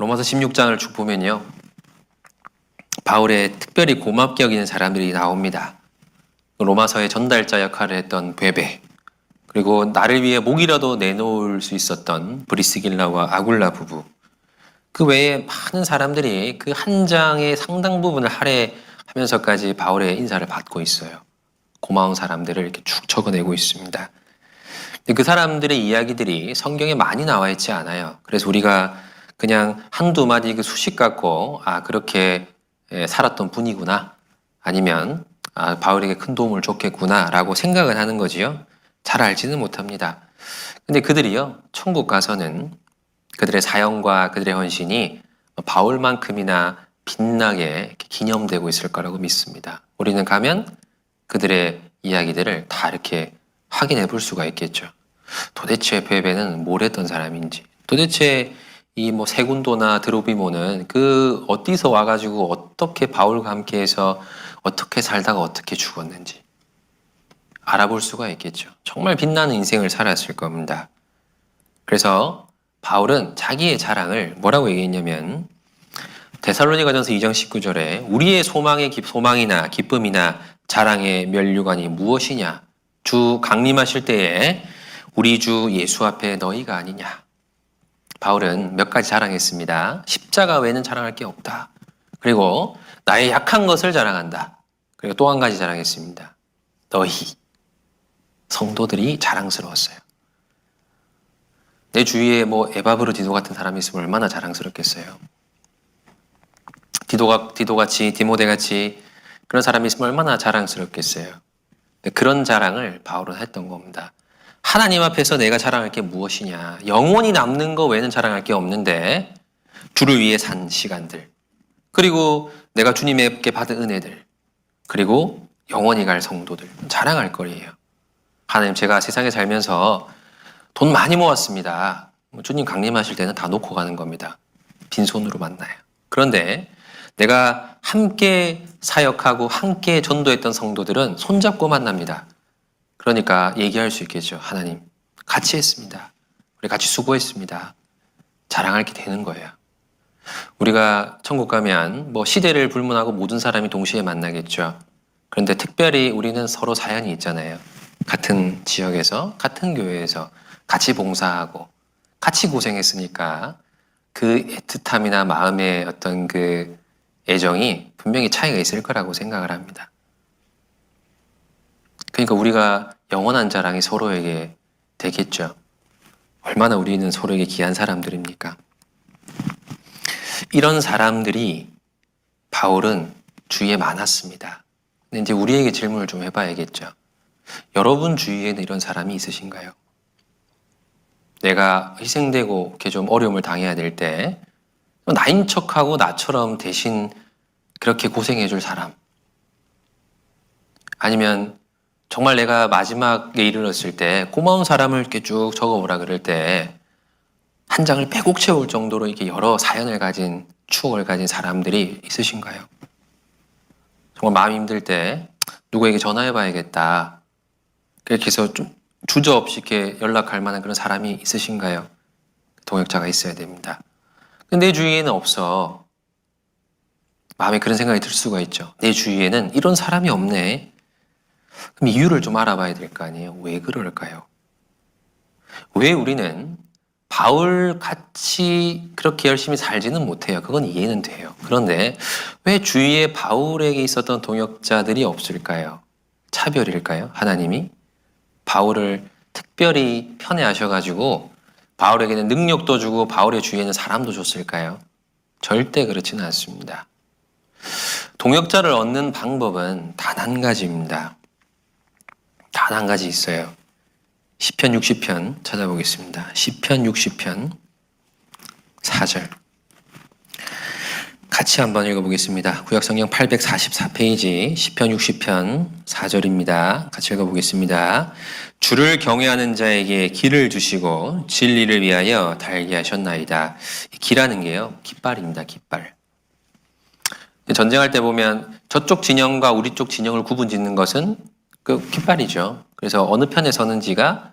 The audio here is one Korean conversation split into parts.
로마서 16장을 쭉 보면요. 바울의 특별히 고맙게 여기는 사람들이 나옵니다. 로마서의 전달자 역할을 했던 베베, 그리고 나를 위해 목이라도 내놓을 수 있었던 브리스길라와 아굴라 부부, 그 외에 많은 사람들이 그 한 장의 상당 부분을 할애하면서까지 바울의 인사를 받고 있어요. 고마운 사람들을 이렇게 쭉 적어내고 있습니다. 그 사람들의 이야기들이 성경에 많이 나와 있지 않아요. 그래서 우리가 그냥 한두 마디 그 수식 갖고 그렇게 살았던 분이구나, 아니면 바울에게 큰 도움을 줬겠구나 라고 생각을 하는 거지요. 잘 알지는 못합니다. 근데 그들이요, 천국 가서는 그들의 사역과 그들의 헌신이 바울만큼이나 빛나게 기념되고 있을 거라고 믿습니다. 우리는 가면 그들의 이야기들을 다 이렇게 확인해 볼 수가 있겠죠. 도대체 베베는 뭘 했던 사람인지, 도대체 이 세군도나 드로비모는 그 어디서 와가지고 어떻게 바울과 함께해서 어떻게 살다가 어떻게 죽었는지 알아볼 수가 있겠죠. 정말 빛나는 인생을 살았을 겁니다. 그래서 바울은 자기의 자랑을 뭐라고 얘기했냐면, 데살로니가전서 2장 19절에 우리의 소망이나 기쁨이나 자랑의 면류관이 무엇이냐? 주 강림하실 때에 우리 주 예수 앞에 너희가 아니냐? 바울은 몇 가지 자랑했습니다. 십자가 외에는 자랑할 게 없다. 그리고 나의 약한 것을 자랑한다. 그리고 또 한 가지 자랑했습니다. 너희 성도들이 자랑스러웠어요. 내 주위에 에바브르디도 같은 사람이 있으면 얼마나 자랑스럽겠어요. 디도같이, 디모데같이 그런 사람이 있으면 얼마나 자랑스럽겠어요. 그런 자랑을 바울은 했던 겁니다. 하나님 앞에서 내가 자랑할 게 무엇이냐? 영원히 남는 거 외에는 자랑할 게 없는데, 주를 위해 산 시간들, 그리고 내가 주님에게 받은 은혜들, 그리고 영원히 갈 성도들, 자랑할 거리예요. 하나님, 제가 세상에 살면서 돈 많이 모았습니다. 주님 강림하실 때는 다 놓고 가는 겁니다. 빈손으로 만나요. 그런데 내가 함께 사역하고 함께 전도했던 성도들은 손잡고 만납니다. 그러니까 얘기할 수 있겠죠. 하나님, 같이 했습니다. 우리 같이 수고했습니다. 자랑할 게 되는 거예요. 우리가 천국 가면 시대를 불문하고 모든 사람이 동시에 만나겠죠. 그런데 특별히 우리는 서로 사연이 있잖아요. 같은 지역에서, 같은 교회에서 같이 봉사하고 같이 고생했으니까 그 애틋함이나 마음의 어떤 그 애정이 분명히 차이가 있을 거라고 생각을 합니다. 그러니까 우리가 영원한 자랑이 서로에게 되겠죠. 얼마나 우리는 서로에게 귀한 사람들입니까? 이런 사람들이 바울은 주위에 많았습니다. 근데 이제 우리에게 질문을 좀 해봐야겠죠. 여러분 주위에는 이런 사람이 있으신가요? 내가 희생되고 이렇게 좀 어려움을 당해야 될 때 나인 척하고 나처럼 대신 그렇게 고생해줄 사람, 아니면 정말 내가 마지막에 이르렀을 때 고마운 사람을 이렇게 쭉 적어보라 그럴 때 한 장을 빼곡 채울 정도로 이렇게 여러 사연을 가진, 추억을 가진 사람들이 있으신가요? 정말 마음이 힘들 때 누구에게 전화해봐야겠다, 그렇게 해서 좀 주저없이 이렇게 연락할 만한 그런 사람이 있으신가요? 동역자가 있어야 됩니다. 근데 내 주위에는 없어. 마음에 그런 생각이 들 수가 있죠. 내 주위에는 이런 사람이 없네. 그럼 이유를 좀 알아봐야 될 거 아니에요? 왜 그럴까요? 왜 우리는 바울같이 그렇게 열심히 살지는 못해요. 그건 이해는 돼요. 그런데 왜 주위에 바울에게 있었던 동역자들이 없을까요? 차별일까요? 하나님이 바울을 특별히 편애하셔가지고 바울에게는 능력도 주고 바울의 주위에는 사람도 줬을까요? 절대 그렇지는 않습니다. 동역자를 얻는 방법은 단 한 가지입니다. 단 한 가지 있어요. 시편 60편 찾아보겠습니다. 시편 60편 4절. 같이 한번 읽어보겠습니다. 구약성경 844페이지 시편 60편 4절입니다. 같이 읽어보겠습니다. 주를 경외하는 자에게 길을 주시고 진리를 위하여 달게 하셨나이다. 기라는 게요, 깃발입니다. 깃발. 전쟁할 때 보면 저쪽 진영과 우리 쪽 진영을 구분 짓는 것은 그 깃발이죠. 그래서 어느 편에 서는지가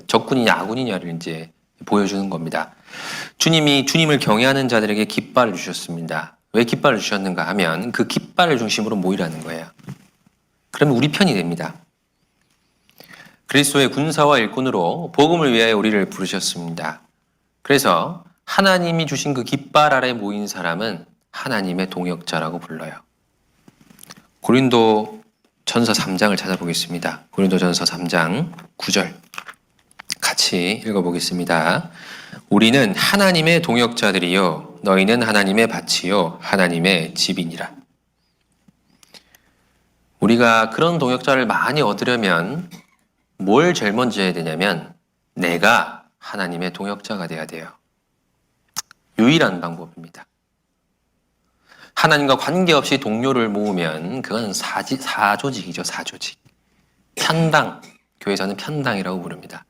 적군이냐 아군이냐를 이제 보여주는 겁니다. 주님이 주님을 경외하는 자들에게 깃발을 주셨습니다. 왜 깃발을 주셨는가 하면 그 깃발을 중심으로 모이라는 거예요. 그러면 우리 편이 됩니다. 그리스도의 군사와 일꾼으로 복음을 위하여 우리를 부르셨습니다. 그래서 하나님이 주신 그 깃발 아래 모인 사람은 하나님의 동역자라고 불러요. 고린도 전서 3장을 찾아보겠습니다. 고린도 전서 3장 9절 같이 읽어보겠습니다. 우리는 하나님의 동역자들이요 너희는 하나님의 밭이요 하나님의 집이니라. 우리가 그런 동역자를 많이 얻으려면 뭘 제일 먼저 해야 되냐면 내가 하나님의 동역자가 돼야 돼요. 유일한 방법입니다. 하나님과 관계없이 동료를 모으면 그건 사조직이죠. 사조직. 편당, 교회에서는 편당이라고 부릅니다.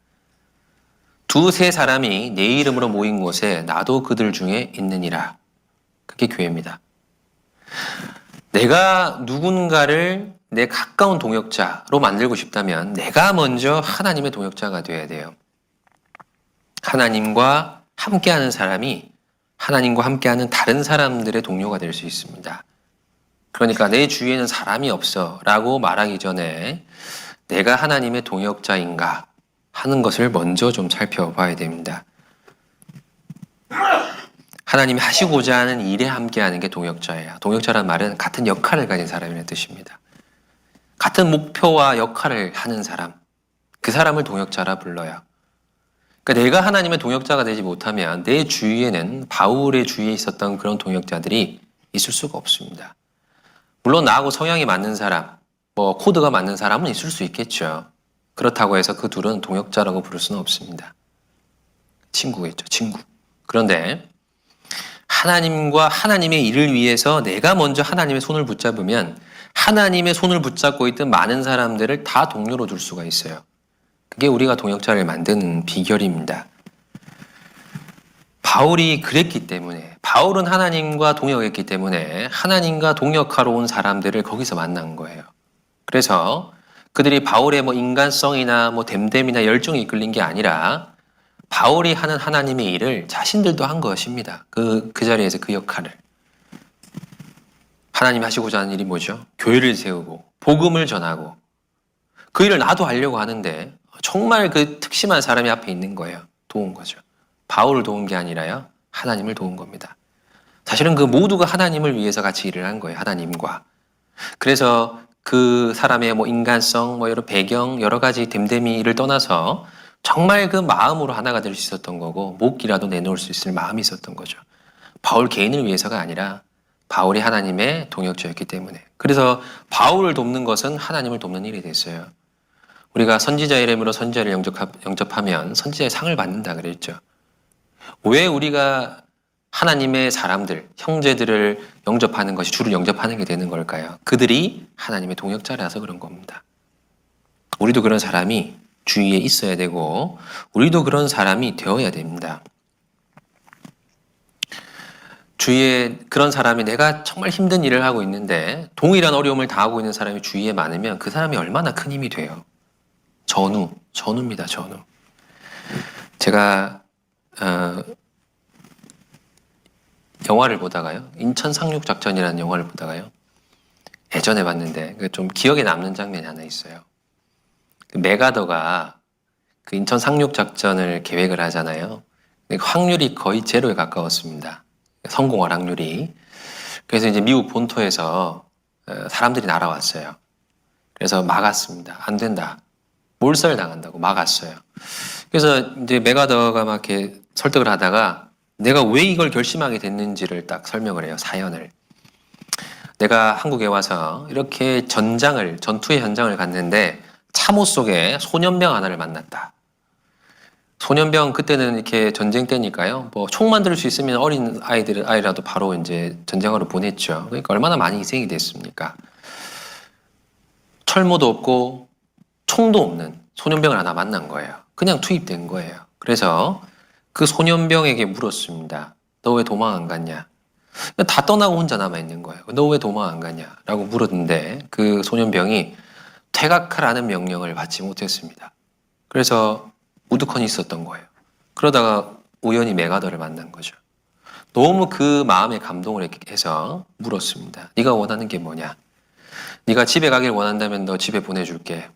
두세 사람이 내 이름으로 모인 곳에 나도 그들 중에 있느니라. 그게 교회입니다. 내가 누군가를 내 가까운 동역자로 만들고 싶다면 내가 먼저 하나님의 동역자가 되어야 돼요. 하나님과 함께하는 사람이 하나님과 함께하는 다른 사람들의 동료가 될 수 있습니다. 그러니까 내 주위에는 사람이 없어 라고 말하기 전에 내가 하나님의 동역자인가 하는 것을 먼저 좀 살펴봐야 됩니다. 하나님이 하시고자 하는 일에 함께하는 게 동역자예요. 동역자란 말은 같은 역할을 가진 사람이라는 뜻입니다. 같은 목표와 역할을 하는 사람, 그 사람을 동역자라 불러요. 그러니까 내가 하나님의 동역자가 되지 못하면 내 주위에는 바울의 주위에 있었던 그런 동역자들이 있을 수가 없습니다. 물론 나하고 성향이 맞는 사람, 코드가 맞는 사람은 있을 수 있겠죠. 그렇다고 해서 그 둘은 동역자라고 부를 수는 없습니다. 친구겠죠, 친구. 그런데 하나님과 하나님의 일을 위해서 내가 먼저 하나님의 손을 붙잡으면 하나님의 손을 붙잡고 있던 많은 사람들을 다 동료로 둘 수가 있어요. 그게 우리가 동역자를 만드는 비결입니다. 바울이 그랬기 때문에, 바울은 하나님과 동역했기 때문에 하나님과 동역하러 온 사람들을 거기서 만난 거예요. 그래서 그들이 바울의 인간성이나 됨됨이나 열정이 이끌린 게 아니라 바울이 하는 하나님의 일을 자신들도 한 것입니다. 그 자리에서 그 역할을. 하나님이 하시고자 하는 일이 뭐죠? 교회를 세우고 복음을 전하고 그 일을 나도 하려고 하는데 정말 그 특심한 사람이 앞에 있는 거예요. 도운 거죠. 바울을 도운 게 아니라요. 하나님을 도운 겁니다. 사실은 그 모두가 하나님을 위해서 같이 일을 한 거예요. 하나님과. 그래서 그 사람의 인간성, 여러 배경, 여러 가지 됨됨이를 떠나서 정말 그 마음으로 하나가 될 수 있었던 거고 목이라도 내놓을 수 있을 마음이 있었던 거죠. 바울 개인을 위해서가 아니라 바울이 하나님의 동역자였기 때문에. 그래서 바울을 돕는 것은 하나님을 돕는 일이 됐어요. 우리가 선지자 이름으로 선지자를 영접하면 선지자의 상을 받는다 그랬죠. 왜 우리가 하나님의 사람들, 형제들을 영접하는 것이 주를 영접하는 게 되는 걸까요? 그들이 하나님의 동역자라서 그런 겁니다. 우리도 그런 사람이 주위에 있어야 되고 우리도 그런 사람이 되어야 됩니다. 주위에 그런 사람이 내가 정말 힘든 일을 하고 있는데 동일한 어려움을 당하고 있는 사람이 주위에 많으면 그 사람이 얼마나 큰 힘이 돼요. 전우입니다. 전우. 제가 영화를 보다가요. 인천 상륙작전이라는 영화를 보다가요. 예전에 봤는데 좀 기억에 남는 장면이 하나 있어요. 그 메가더가 그 인천 상륙작전을 계획을 하잖아요. 확률이 거의 제로에 가까웠습니다. 성공할 확률이. 그래서 이제 미국 본토에서 사람들이 날아왔어요. 그래서 막았습니다. 안 된다. 몰살당한다고 막았어요. 그래서 이제 메가더가 막 이렇게 설득을 하다가 내가 왜 이걸 결심하게 됐는지를 딱 설명을 해요. 사연을. 내가 한국에 와서 이렇게 전투의 현장을 갔는데 참호 속에 소년병 하나를 만났다. 소년병 그때는 이렇게 전쟁 때니까요. 총 만들 수 있으면 어린 아이라도 바로 이제 전쟁하러 보냈죠. 그러니까 얼마나 많이 희생이 됐습니까? 철모도 없고 총도 없는 소년병을 하나 만난 거예요. 그냥 투입된 거예요. 그래서 그 소년병에게 물었습니다. 너 왜 도망 안 갔냐? 다 떠나고 혼자 남아있는 거예요. 너 왜 도망 안 갔냐? 라고 물었는데 그 소년병이 퇴각하라는 명령을 받지 못했습니다. 그래서 우두커니 있었던 거예요. 그러다가 우연히 메가더를 만난 거죠. 너무 그 마음에 감동을 해서 물었습니다. 네가 원하는 게 뭐냐? 네가 집에 가길 원한다면 너 집에 보내줄게.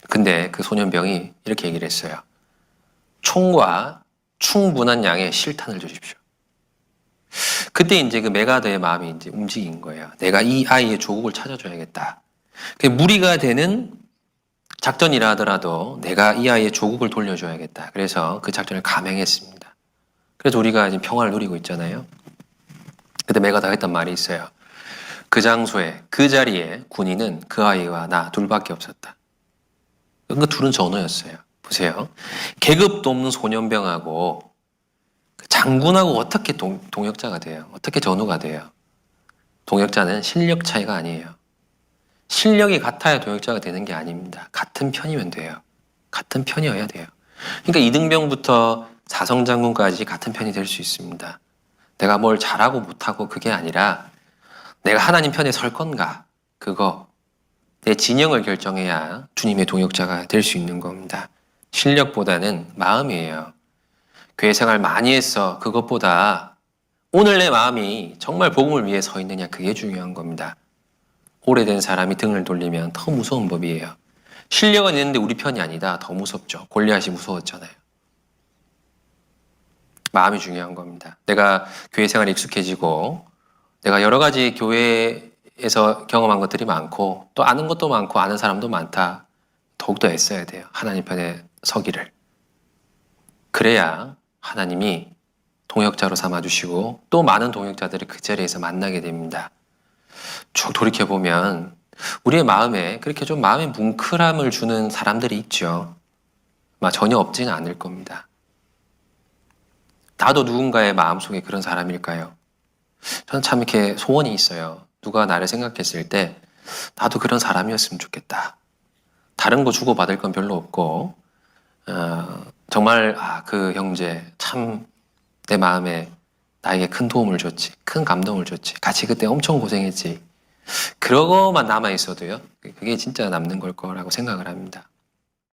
근데 그 소년병이 이렇게 얘기를 했어요. 총과 충분한 양의 실탄을 주십시오. 그때 이제 그 메가더의 마음이 이제 움직인 거예요. 내가 이 아이의 조국을 찾아줘야겠다. 무리가 되는 작전이라 하더라도 내가 이 아이의 조국을 돌려줘야겠다. 그래서 그 작전을 감행했습니다. 그래서 우리가 지금 평화를 누리고 있잖아요. 그때 메가더가 했던 말이 있어요. 그 장소에, 그 자리에 군인은 그 아이와 나 둘밖에 없었다. 그 둘은 전우였어요. 보세요. 계급도 없는 소년병하고 장군하고 어떻게 동역자가 돼요? 어떻게 전우가 돼요? 동역자는 실력 차이가 아니에요. 실력이 같아야 동역자가 되는 게 아닙니다. 같은 편이면 돼요. 같은 편이어야 돼요. 그러니까 이등병부터 사성장군까지 같은 편이 될 수 있습니다. 내가 뭘 잘하고 못하고 그게 아니라 내가 하나님 편에 설 건가? 그거. 내 진영을 결정해야 주님의 동역자가 될 수 있는 겁니다. 실력보다는 마음이에요. 교회 생활 많이 했어. 그것보다 오늘 내 마음이 정말 복음을 위해 서 있느냐. 그게 중요한 겁니다. 오래된 사람이 등을 돌리면 더 무서운 법이에요. 실력은 있는데 우리 편이 아니다. 더 무섭죠. 골리앗이 무서웠잖아요. 마음이 중요한 겁니다. 내가 교회 생활에 익숙해지고 내가 여러 가지 교회에서 경험한 것들이 많고 또 아는 것도 많고 아는 사람도 많다. 더욱더 애써야 돼요. 하나님 편에 서기를. 그래야 하나님이 동역자로 삼아주시고 또 많은 동역자들을 그 자리에서 만나게 됩니다. 쭉 돌이켜보면 우리의 마음에 그렇게 좀 마음에 뭉클함을 주는 사람들이 있죠. 전혀 없지는 않을 겁니다. 나도 누군가의 마음속에 그런 사람일까요? 저는 참 이렇게 소원이 있어요. 누가 나를 생각했을 때 나도 그런 사람이었으면 좋겠다. 다른 거 주고받을 건 별로 없고 정말 그 형제 참 내 마음에 나에게 큰 도움을 줬지. 큰 감동을 줬지. 같이 그때 엄청 고생했지. 그러고만 남아있어도요. 그게 진짜 남는 걸 거라고 생각을 합니다.